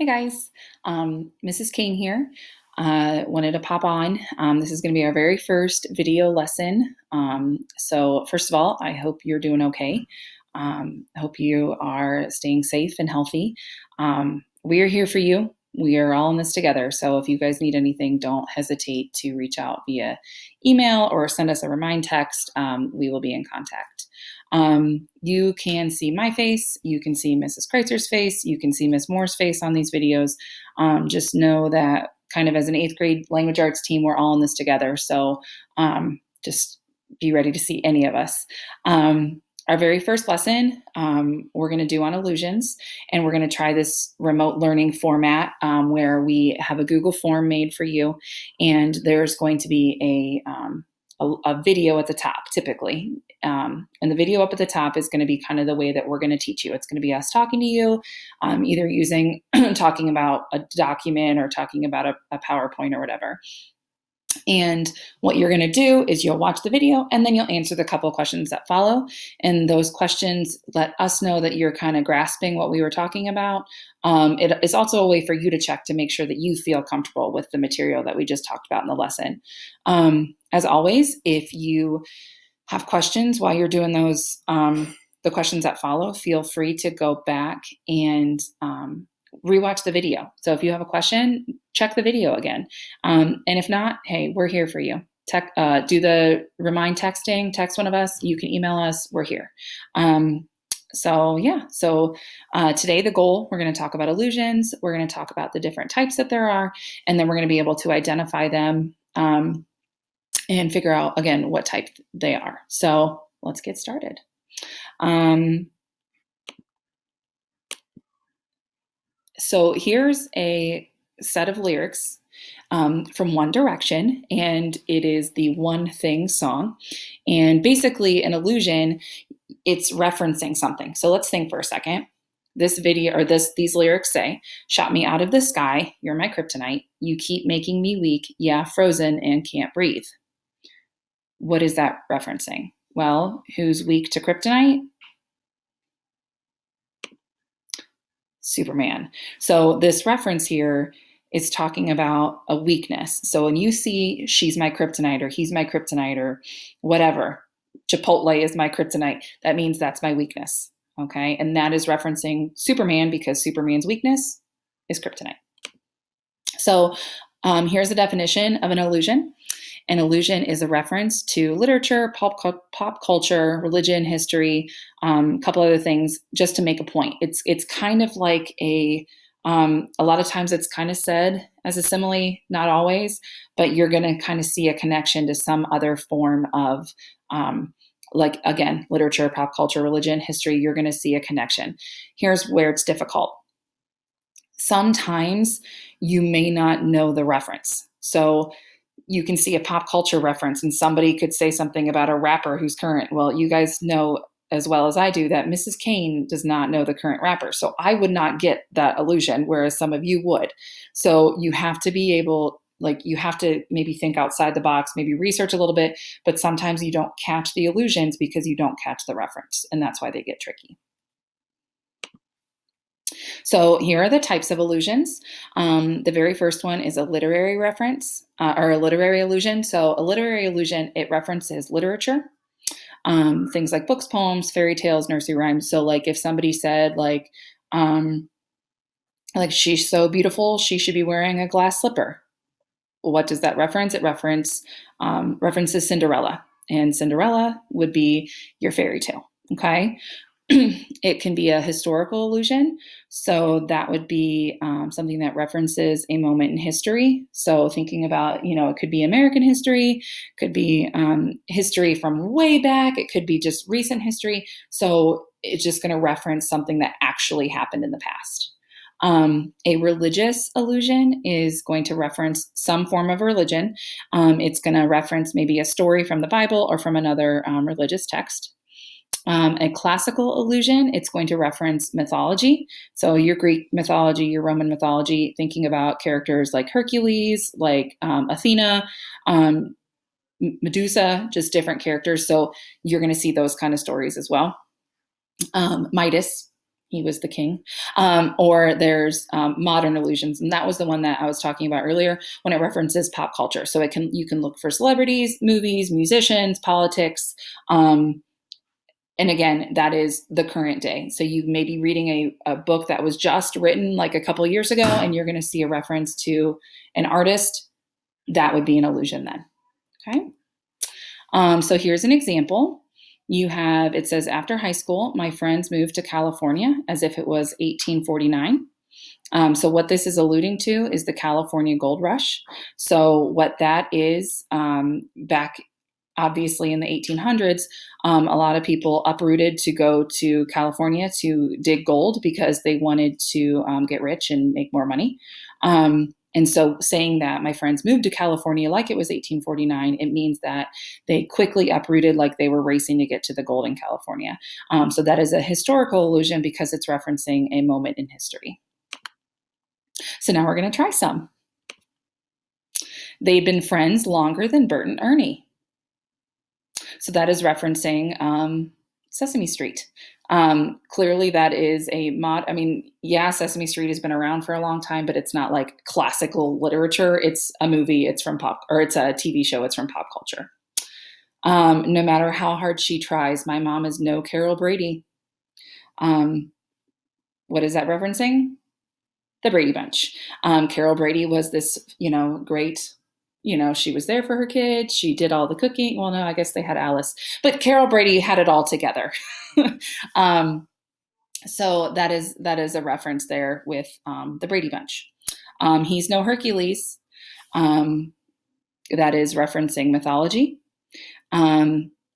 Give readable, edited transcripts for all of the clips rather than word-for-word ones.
Hey guys, Mrs. Kane here. Wanted to pop on. This is going to be our very first video lesson. So, first of all, I hope you're doing okay. I hope you are staying safe and healthy. We are here for you. We are all in this together. So, if you guys need anything, don't hesitate to reach out via email or send us a remind text. We will be in contact. You can see my face, you can see Mrs. Kreitzer's face, you can see Miss Moore's face on these videos. Just know that kind of as an 8th grade language arts team, we're all in this together. So just be ready to see any of us. Our very first lesson we're going to do on allusions, and we're going to try this remote learning format where we have a Google form made for you, and there's going to be a video at the top typically. And the video up at the top is going to be kind of the way that we're going to teach you. It's going to be us talking to you, either using talking about a document or talking about a PowerPoint or whatever. And what you're going to do is you'll watch the video and then you'll answer the couple of questions that follow. And those questions let us know that you're kind of grasping what we were talking about. It is also a way for you to check to make sure that you feel comfortable with the material that we just talked about in the lesson. As always, if you have questions while you're doing those, the questions that follow, feel free to go back and rewatch the video. So if you have a question, check the video again. And if not, hey, we're here for you. Do the remind texting, text one of us, you can email us, we're here. So today the goal, we're going to talk about allusions, we're going to talk about the different types that there are, and then we're going to be able to identify them and figure out, again, what type they are. So let's get started. So here's a set of lyrics from One Direction, and it is the One Thing song. And basically, an allusion, it's referencing something. So let's think for a second. This video, or these lyrics say, "Shot me out of the sky, you're my kryptonite. You keep making me weak, yeah, frozen and can't breathe." What is that referencing? Well, who's weak to kryptonite? Superman. So this reference here is talking about a weakness. So when you see she's my kryptonite or he's my kryptonite or whatever, Chipotle is my kryptonite, that means that's my weakness. Okay. And that is referencing Superman because Superman's weakness is kryptonite. So here's the definition of an allusion. An allusion is a reference to literature, pop culture, religion, history, a couple other things, just to make a point. It's kind of like a lot of times it's kind of said as a simile, not always, but you're going to kind of see a connection to some other form of like, again, literature, pop culture, religion, history. You're going to see a connection. Here's where it's difficult. Sometimes you may not know the reference. So you can see a pop culture reference and somebody could say something about a rapper who's current. Well, you guys know as well as I do that Mrs. Kane does not know the current rapper. So I would not get that allusion, whereas some of you would. So you have to be able, you have to maybe think outside the box, maybe research a little bit, but sometimes you don't catch the allusions because you don't catch the reference. And that's why they get tricky. So here are the types of allusions. The very first one is a literary reference or a literary allusion. So a literary allusion, it references literature, things like books, poems, fairy tales, nursery rhymes. So like if somebody said like she's so beautiful, she should be wearing a glass slipper. What does that reference? It references Cinderella, and Cinderella would be your fairy tale. Okay. It can be a historical allusion. So that would be something that references a moment in history. So thinking about, it could be American history, could be history from way back. It could be just recent history. So it's just going to reference something that actually happened in the past. A religious allusion is going to reference some form of religion. It's going to reference maybe a story from the Bible or from another religious text. A classical allusion, it's going to reference mythology. So your Greek mythology, your Roman mythology, thinking about characters like Hercules, like Athena, Medusa, just different characters. So you're going to see those kind of stories as well. Midas, He was the king. Or there's modern illusions, and that was the one that I was talking about earlier when it references pop culture. So you can look for celebrities, movies, musicians, politics. And again, that is the current day. So you may be reading a book that was just written like a couple years ago, and you're going to see a reference to an artist. That would be an illusion then. Okay. So here's an example. It says, after high school, my friends moved to California as if it was 1849. So what this is alluding to is the California Gold Rush. So what that is, back obviously in the 1800s, a lot of people uprooted to go to California to dig gold because they wanted to get rich and make more money. And so saying that my friends moved to California like it was 1849, it means that they quickly uprooted like they were racing to get to the gold in California. So that is a historical illusion because it's referencing a moment in history. So now we're going to try some. They'd been friends longer than Bert and Ernie. So that is referencing Sesame Street. Clearly that is a mod. I mean, yeah, Sesame Street has been around for a long time, but it's not like classical literature. It's a movie. It's a TV show. It's from pop culture. No matter how hard she tries, my mom is no Carol Brady. What is that referencing? The Brady Bunch. Carol Brady was this, great, she was there for her kids. She did all the cooking. Well, no, I guess they had Alice, but Carol Brady had it all together. So that is a reference there with the Brady Bunch. He's no Hercules. That is referencing mythology.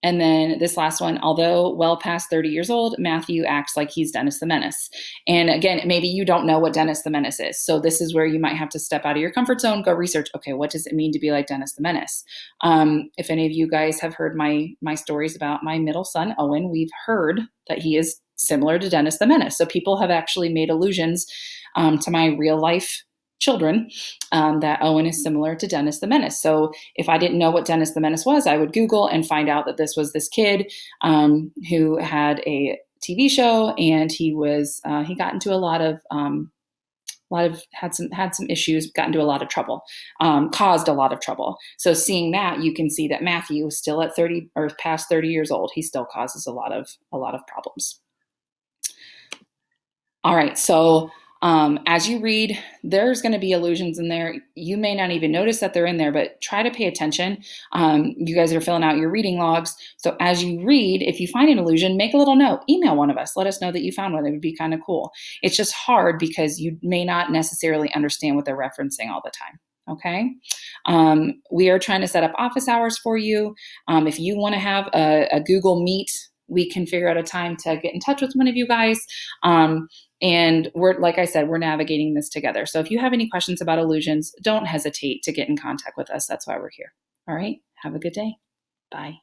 And then this last one, although well past 30 years old, Matthew acts like he's Dennis the Menace. And again, maybe you don't know what Dennis the Menace is. So this is where you might have to step out of your comfort zone, go research, okay, what does it mean to be like Dennis the Menace? If any of you guys have heard my stories about my middle son, Owen, we've heard that he is similar to Dennis the Menace. So people have actually made allusions to my real life children, that Owen is similar to Dennis the Menace. So if I didn't know what Dennis the Menace was, I would Google and find out that this was this kid who had a TV show, and he got into had some issues, got into a lot of trouble, caused a lot of trouble. So seeing that, you can see that Matthew is still at 30 or past 30 years old. He still causes a lot of problems. All right, so as you read, there's going to be allusions in there. You may not even notice that they're in there, but try to pay attention. You guys are filling out your reading logs. So as you read, if you find an allusion, make a little note, email one of us. Let us know that you found one. It would be kind of cool. It's just hard because you may not necessarily understand what they're referencing all the time. Okay. We are trying to set up office hours for you. If you want to have a Google Meet, we can figure out a time to get in touch with one of you guys. And like I said, we're navigating this together. So if you have any questions about illusions, don't hesitate to get in contact with us. That's why we're here. All right. Have a good day. Bye.